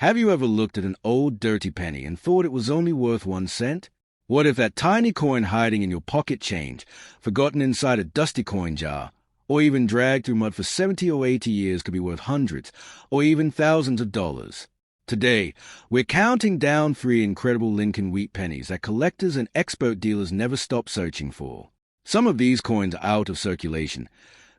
Have you ever looked at an old dirty penny and thought it was only worth 1 cent? What if that tiny coin hiding in your pocket change, forgotten inside a dusty coin jar, or even dragged through mud for 70 or 80 years could be worth hundreds or even thousands of dollars? Today, we're counting down 3 incredible Lincoln wheat pennies that collectors and expert dealers never stop searching for. Some of these coins are out of circulation.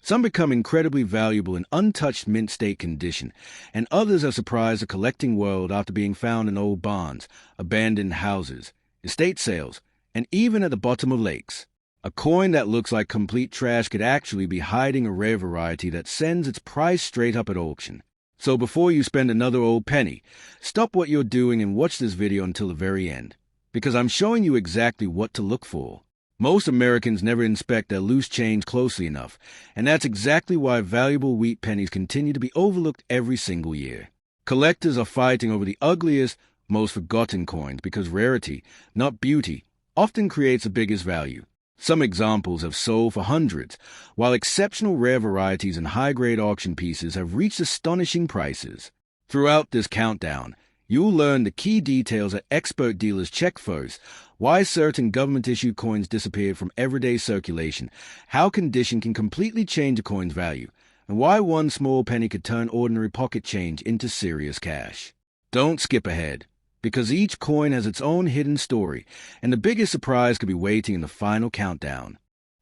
Some become incredibly valuable in untouched mint state condition, and others have surprised the collecting world after being found in old barns, abandoned houses, estate sales, and even at the bottom of lakes. A coin that looks like complete trash could actually be hiding a rare variety that sends its price straight up at auction. So before you spend another old penny, stop what you're doing and watch this video until the very end, because I'm showing you exactly what to look for. Most Americans never inspect their loose change closely enough, and that's exactly why valuable wheat pennies continue to be overlooked every single year. Collectors are fighting over the ugliest, most forgotten coins because rarity, not beauty, often creates the biggest value. Some examples have sold for hundreds, while exceptional rare varieties and high-grade auction pieces have reached astonishing prices. Throughout this countdown, you'll learn the key details that expert dealers check first, why certain government-issued coins disappeared from everyday circulation, how condition can completely change a coin's value, and why one small penny could turn ordinary pocket change into serious cash. Don't skip ahead, because each coin has its own hidden story, and the biggest surprise could be waiting in the final countdown.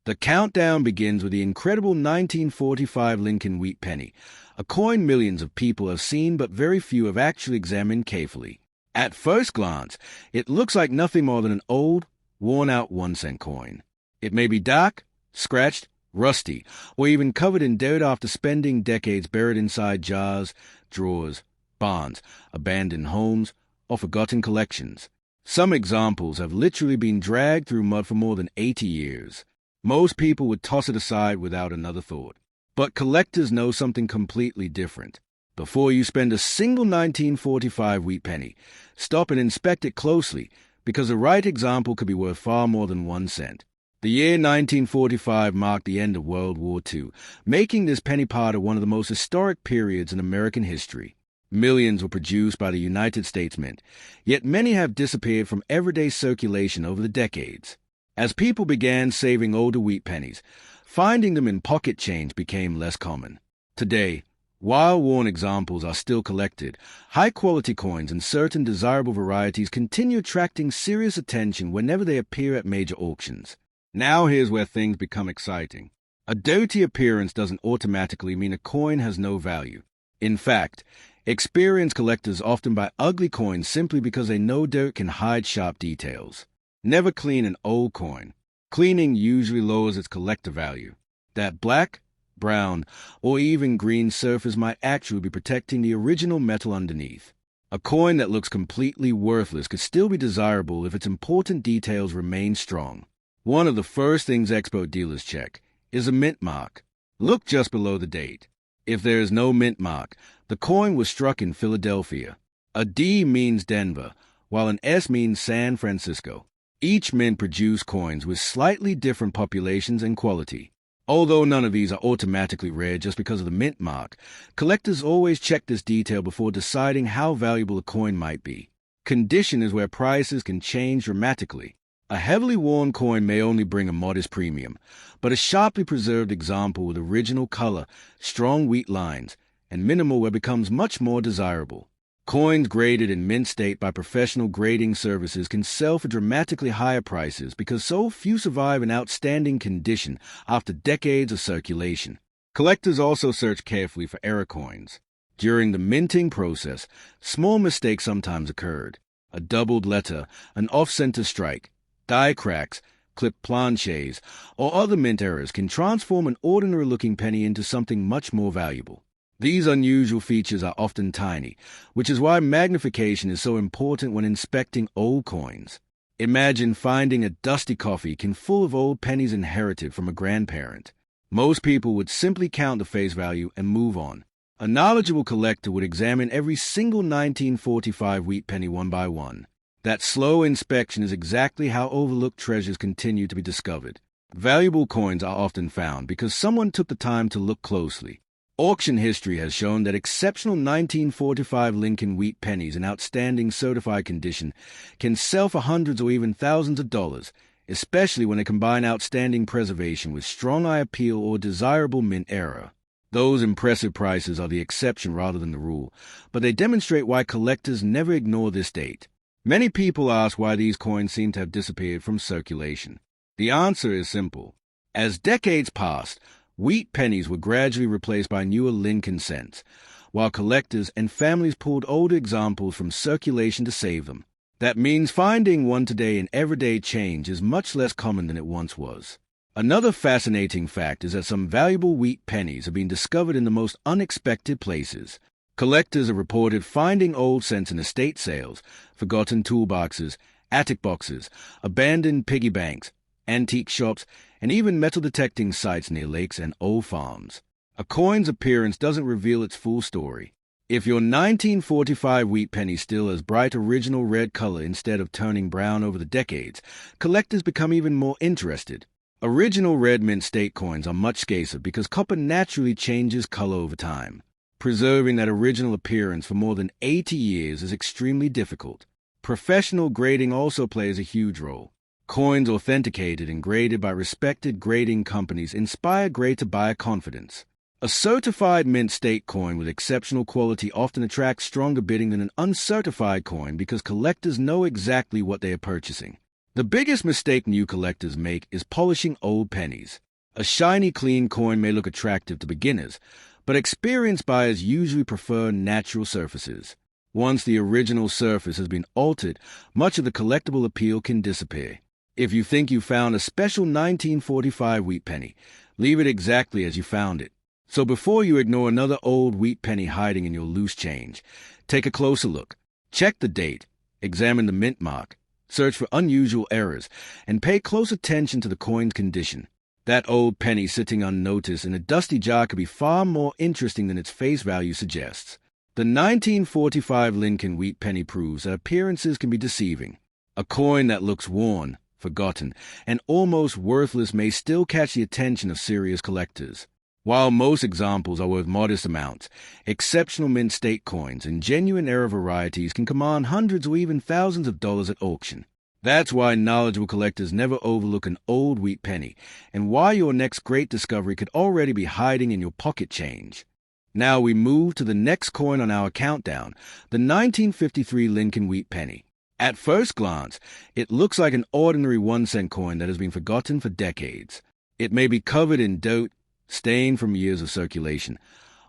The countdown begins with the incredible 1945 Lincoln wheat penny, a coin millions of people have seen but very few have actually examined carefully. At first glance, it looks like nothing more than an old, worn-out 1-cent coin. It may be dark, scratched, rusty, or even covered in dirt after spending decades buried inside jars, drawers, barns, abandoned homes, or forgotten collections. Some examples have literally been dragged through mud for more than 80 years. Most people would toss it aside without another thought. But collectors know something completely different. Before you spend a single 1945 wheat penny, stop and inspect it closely, because the right example could be worth far more than 1 cent. The year 1945 marked the end of World War II, making this penny part of one of the most historic periods in American history. Millions were produced by the United States Mint, yet many have disappeared from everyday circulation over the decades. As people began saving older wheat pennies, finding them in pocket change became less common. Today, while worn examples are still collected, high-quality coins and certain desirable varieties continue attracting serious attention whenever they appear at major auctions. Now here's where things become exciting. A dirty appearance doesn't automatically mean a coin has no value. In fact, experienced collectors often buy ugly coins simply because they know dirt can hide sharp details. Never clean an old coin. Cleaning usually lowers its collector value. That black, brown, or even green surface might actually be protecting the original metal underneath. A coin that looks completely worthless could still be desirable if its important details remain strong. One of the first things expert dealers check is a mint mark. Look just below the date. If there is no mint mark, the coin was struck in Philadelphia. A D means Denver, while an S means San Francisco. Each mint produced coins with slightly different populations and quality. Although none of these are automatically rare just because of the mint mark, collectors always check this detail before deciding how valuable a coin might be. Condition is where prices can change dramatically. A heavily worn coin may only bring a modest premium, but a sharply preserved example with original color, strong wheat lines, and minimal wear becomes much more desirable. Coins graded in mint state by professional grading services can sell for dramatically higher prices because so few survive in outstanding condition after decades of circulation. Collectors also search carefully for error coins. During the minting process, small mistakes sometimes occurred. A doubled letter, an off-center strike, die cracks, clipped planches, or other mint errors can transform an ordinary-looking penny into something much more valuable. These unusual features are often tiny, which is why magnification is so important when inspecting old coins. Imagine finding a dusty coffee can full of old pennies inherited from a grandparent. Most people would simply count the face value and move on. A knowledgeable collector would examine every single 1945 wheat penny one by one. That slow inspection is exactly how overlooked treasures continue to be discovered. Valuable coins are often found because someone took the time to look closely. Auction history has shown that exceptional 1945 Lincoln wheat pennies in outstanding certified condition can sell for hundreds or even thousands of dollars, especially when they combine outstanding preservation with strong eye appeal or desirable mint era. Those impressive prices are the exception rather than the rule, but they demonstrate why collectors never ignore this date. Many people ask why these coins seem to have disappeared from circulation. The answer is simple. As decades passed, wheat pennies were gradually replaced by newer Lincoln cents, while collectors and families pulled older examples from circulation to save them. That means finding one today in everyday change is much less common than it once was. Another fascinating fact is that some valuable wheat pennies have been discovered in the most unexpected places. Collectors have reported finding old cents in estate sales, forgotten toolboxes, attic boxes, abandoned piggy banks, antique shops, and even metal detecting sites near lakes and old farms. A coin's appearance doesn't reveal its full story. If your 1945 wheat penny still has bright original red color instead of turning brown over the decades, collectors become even more interested. Original red mint state coins are much scarcer because copper naturally changes color over time. Preserving that original appearance for more than 80 years is extremely difficult. Professional grading also plays a huge role. Coins authenticated and graded by respected grading companies inspire greater buyer confidence. A certified mint state coin with exceptional quality often attracts stronger bidding than an uncertified coin because collectors know exactly what they are purchasing. The biggest mistake new collectors make is polishing old pennies. A shiny, clean coin may look attractive to beginners, but experienced buyers usually prefer natural surfaces. Once the original surface has been altered, much of the collectible appeal can disappear. If you think you found a special 1945 wheat penny, leave it exactly as you found it. So before you ignore another old wheat penny hiding in your loose change, take a closer look. Check the date, examine the mint mark, search for unusual errors, and pay close attention to the coin's condition. That old penny sitting unnoticed in a dusty jar could be far more interesting than its face value suggests. The 1945 Lincoln wheat penny proves that appearances can be deceiving. A coin that looks worn, forgotten, and almost worthless may still catch the attention of serious collectors. While most examples are worth modest amounts, exceptional mint state coins and genuine era varieties can command hundreds or even thousands of dollars at auction. That's why knowledgeable collectors never overlook an old wheat penny, and why your next great discovery could already be hiding in your pocket change. Now we move to the next coin on our countdown, the 1953 Lincoln wheat penny. At first glance, it looks like an ordinary 1-cent coin that has been forgotten for decades. It may be covered in dirt, stained from years of circulation,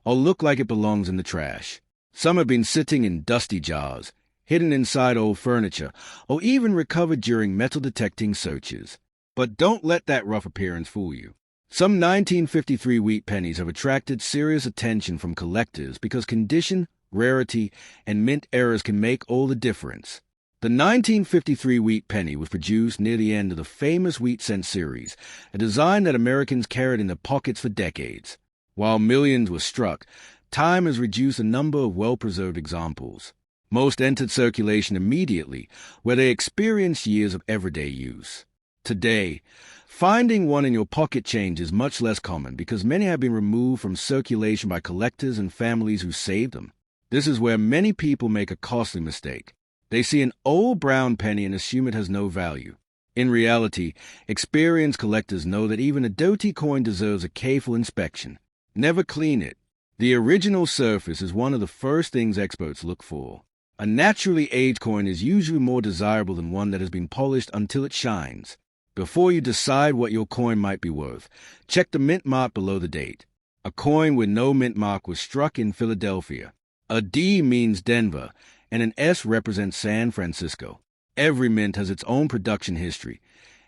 or look like it belongs in the trash. Some have been sitting in dusty jars, hidden inside old furniture, or even recovered during metal detecting searches. But don't let that rough appearance fool you. Some 1953 wheat pennies have attracted serious attention from collectors because condition, rarity, and mint errors can make all the difference. The 1953 wheat penny was produced near the end of the famous wheat cent series, a design that Americans carried in their pockets for decades. While millions were struck, time has reduced the number of well-preserved examples. Most entered circulation immediately, where they experienced years of everyday use. Today, finding one in your pocket change is much less common because many have been removed from circulation by collectors and families who saved them. This is where many people make a costly mistake. They see an old brown penny and assume it has no value. In reality, experienced collectors know that even a dirty coin deserves a careful inspection. Never clean it. The original surface is one of the first things experts look for. A naturally aged coin is usually more desirable than one that has been polished until it shines. Before you decide what your coin might be worth, check the mint mark below the date. A coin with no mint mark was struck in Philadelphia. A D means Denver, and an S represents San Francisco. Every mint has its own production history,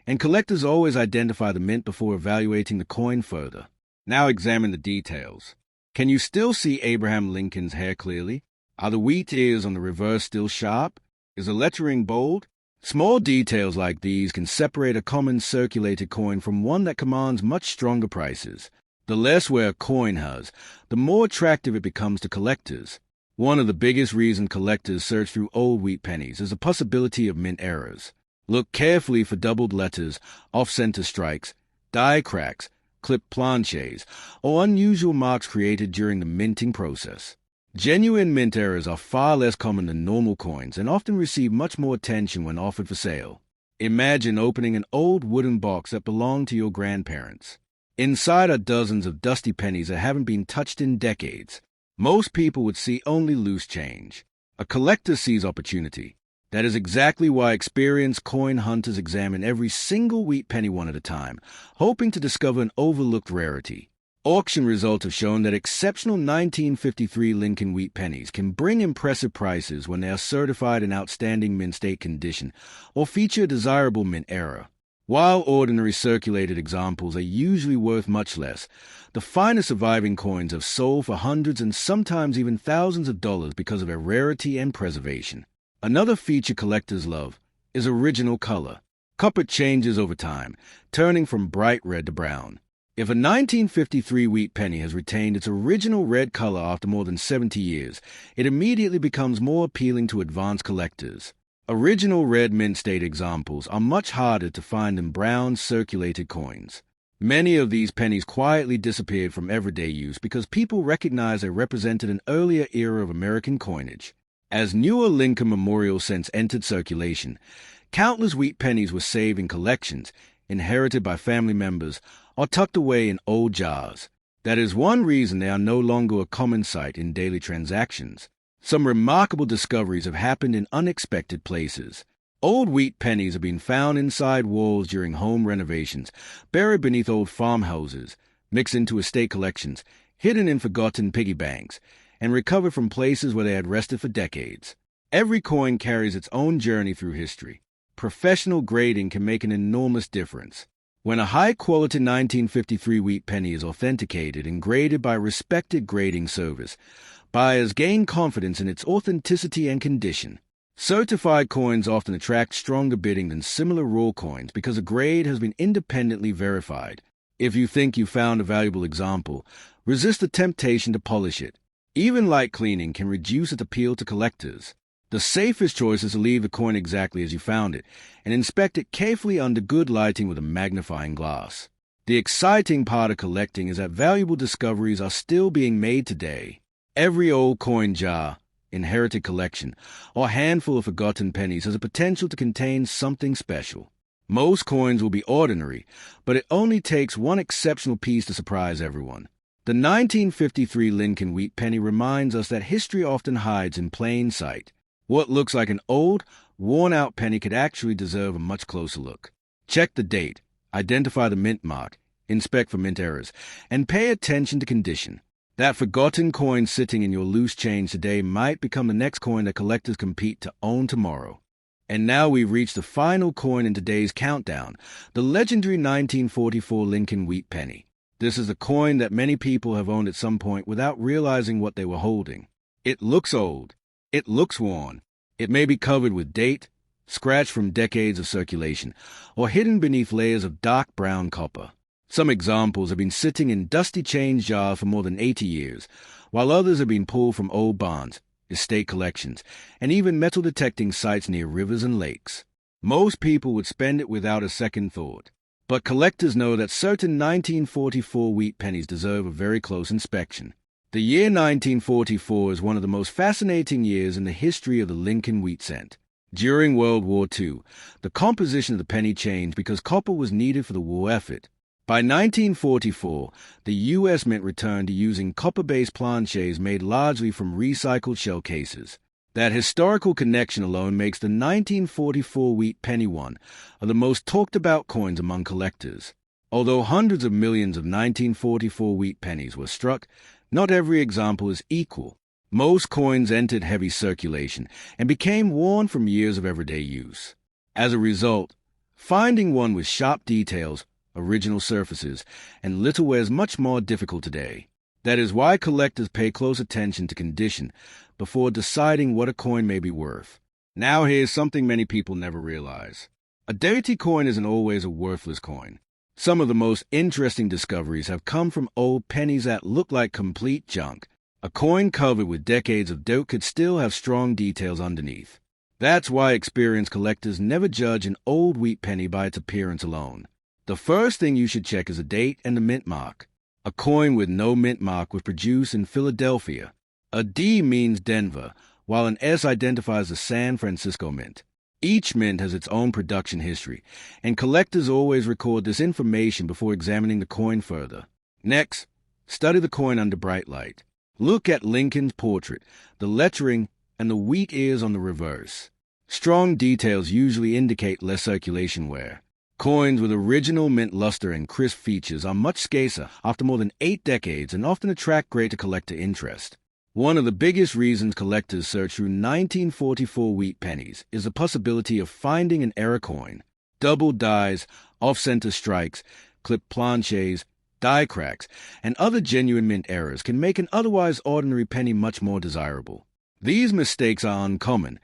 and collectors always identify the mint before evaluating the coin further. Now examine the details. Can you still see Abraham Lincoln's hair clearly? Are the wheat ears on the reverse still sharp? Is the lettering bold? Small details like these can separate a common circulated coin from one that commands much stronger prices. The less wear a coin has, the more attractive it becomes to collectors. One of the biggest reasons collectors search through old wheat pennies is the possibility of mint errors. Look carefully for doubled letters, off-center strikes, die cracks, clipped planches, or unusual marks created during the minting process. Genuine mint errors are far less common than normal coins and often receive much more attention when offered for sale. Imagine opening an old wooden box that belonged to your grandparents. Inside are dozens of dusty pennies that haven't been touched in decades. Most people would see only loose change. A collector sees opportunity. That is exactly why experienced coin hunters examine every single wheat penny one at a time, hoping to discover an overlooked rarity. Auction results have shown that exceptional 1953 Lincoln wheat pennies can bring impressive prices when they are certified in outstanding mint state condition or feature a desirable mint error. While ordinary circulated examples are usually worth much less, the finest surviving coins have sold for hundreds and sometimes even thousands of dollars because of their rarity and preservation. Another feature collectors love is original color. Copper changes over time, turning from bright red to brown. If a 1953 wheat penny has retained its original red color after more than 70 years, it immediately becomes more appealing to advanced collectors. Original red mint state examples are much harder to find than brown circulated coins. Many of these pennies quietly disappeared from everyday use because people recognized they represented an earlier era of American coinage. As newer Lincoln memorial cents entered circulation, countless wheat pennies were saved in collections, inherited by family members, or tucked away in old jars. That is one reason they are no longer a common sight in daily transactions. Some remarkable discoveries have happened in unexpected places. Old wheat pennies have been found inside walls during home renovations, buried beneath old farmhouses, mixed into estate collections, hidden in forgotten piggy banks, and recovered from places where they had rested for decades. Every coin carries its own journey through history. Professional grading can make an enormous difference. When a high-quality 1953 wheat penny is authenticated and graded by a respected grading service, buyers gain confidence in its authenticity and condition. Certified coins often attract stronger bidding than similar raw coins because a grade has been independently verified. If you think you found a valuable example, resist the temptation to polish it. Even light cleaning can reduce its appeal to collectors. The safest choice is to leave the coin exactly as you found it and inspect it carefully under good lighting with a magnifying glass. The exciting part of collecting is that valuable discoveries are still being made today. Every old coin jar, inherited collection, or handful of forgotten pennies has a potential to contain something special. Most coins will be ordinary, but it only takes one exceptional piece to surprise everyone. The 1953 Lincoln wheat penny reminds us that history often hides in plain sight. What looks like an old, worn-out penny could actually deserve a much closer look. Check the date, identify the mint mark, inspect for mint errors, and pay attention to condition. That forgotten coin sitting in your loose change today might become the next coin that collectors compete to own tomorrow. And now we've reached the final coin in today's countdown, the legendary 1944 Lincoln wheat penny. This is a coin that many people have owned at some point without realizing what they were holding. It looks old. It looks worn. It may be covered with date, scratched from decades of circulation, or hidden beneath layers of dark brown copper. Some examples have been sitting in dusty change jars for more than 80 years, while others have been pulled from old barns, estate collections, and even metal detecting sites near rivers and lakes. Most people would spend it without a second thought. But collectors know that certain 1944 wheat pennies deserve a very close inspection. The year 1944 is one of the most fascinating years in the history of the Lincoln wheat cent. During World War II, the composition of the penny changed because copper was needed for the war effort. By 1944, the U.S. Mint returned to using copper-based planches made largely from recycled shell cases. That historical connection alone makes the 1944 wheat penny one of the most talked-about coins among collectors. Although hundreds of millions of 1944 wheat pennies were struck, not every example is equal. Most coins entered heavy circulation and became worn from years of everyday use. As a result, finding one with sharp details, original surfaces, and little wear is much more difficult today. That is why collectors pay close attention to condition before deciding what a coin may be worth. Now here's something many people never realize. A dirty coin isn't always a worthless coin. Some of the most interesting discoveries have come from old pennies that look like complete junk. A coin covered with decades of dirt could still have strong details underneath. That's why experienced collectors never judge an old wheat penny by its appearance alone. The first thing you should check is the date and the mint mark. A coin with no mint mark was produced in Philadelphia. A D means Denver, while an S identifies the San Francisco Mint. Each mint has its own production history, and collectors always record this information before examining the coin further. Next, study the coin under bright light. Look at Lincoln's portrait, the lettering, and the wheat ears on the reverse. Strong details usually indicate less circulation wear. Coins with original mint luster and crisp features are much scarcer after more than 8 decades and often attract greater collector interest. One of the biggest reasons collectors search through 1944 wheat pennies is the possibility of finding an error coin. Double dies, off-center strikes, clip planches, die cracks, and other genuine mint errors can make an otherwise ordinary penny much more desirable. These mistakes are uncommon,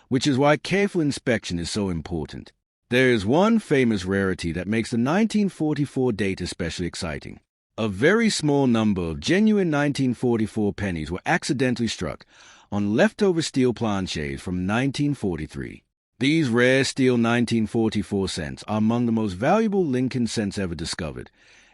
which is why careful inspection is so important. There is one famous rarity that makes the 1944 date especially exciting. A very small number of genuine 1944 pennies were accidentally struck on leftover steel planches from 1943. These rare steel 1944 cents are among the most valuable Lincoln cents ever discovered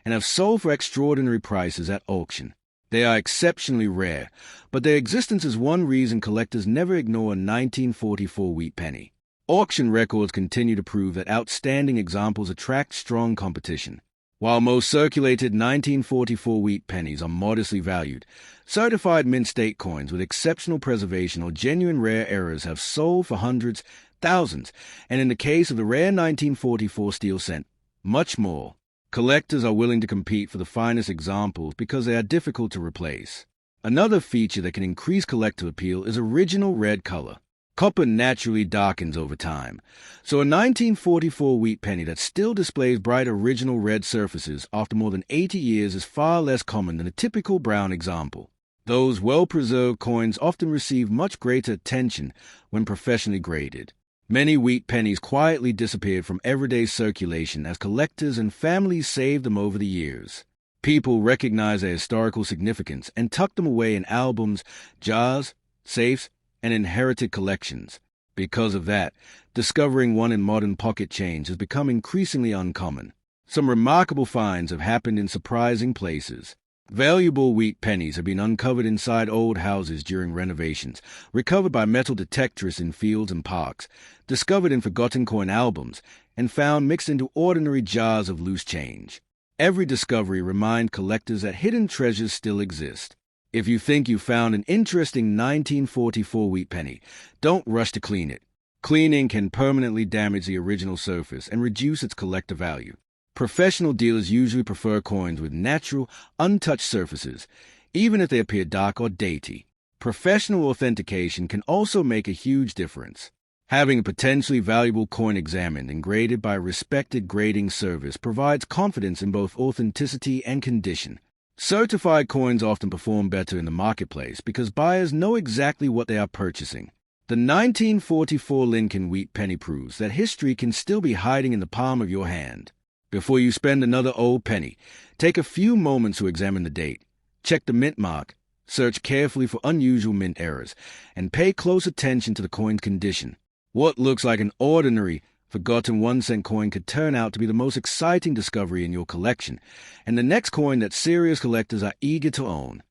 and have sold for extraordinary prices at auction. They are exceptionally rare, but their existence is one reason collectors never ignore a 1944 wheat penny. Auction records continue to prove that outstanding examples attract strong competition. While most circulated 1944 wheat pennies are modestly valued, certified mint state coins with exceptional preservation or genuine rare errors have sold for hundreds, thousands, and in the case of the rare 1944 steel cent, much more. Collectors are willing to compete for the finest examples because they are difficult to replace. Another feature that can increase collector appeal is original red color. Copper naturally darkens over time, so a 1944 wheat penny that still displays bright original red surfaces after more than 80 years is far less common than a typical brown example. Those well-preserved coins often receive much greater attention when professionally graded. Many wheat pennies quietly disappeared from everyday circulation as collectors and families saved them over the years. People recognize their historical significance and tuck them away in albums, jars, safes, and inherited collections. Because of that, discovering one in modern pocket change has become increasingly uncommon. Some remarkable finds have happened in surprising places. Valuable wheat pennies have been uncovered inside old houses during renovations, recovered by metal detectorists in fields and parks, discovered in forgotten coin albums, and found mixed into ordinary jars of loose change. Every discovery reminds collectors that hidden treasures still exist. If you think you found an interesting 1944 wheat penny, don't rush to clean it. Cleaning can permanently damage the original surface and reduce its collector value. Professional dealers usually prefer coins with natural, untouched surfaces, even if they appear dark or datey. Professional authentication can also make a huge difference. Having a potentially valuable coin examined and graded by a respected grading service provides confidence in both authenticity and condition. Certified coins often perform better in the marketplace because buyers know exactly what they are purchasing. The 1944 Lincoln wheat penny proves that history can still be hiding in the palm of your hand. Before you spend another old penny, take a few moments to examine the date, check the mint mark, search carefully for unusual mint errors, and pay close attention to the coin's condition. What looks like an ordinary, forgotten 1-cent coin could turn out to be the most exciting discovery in your collection, and the next coin that serious collectors are eager to own.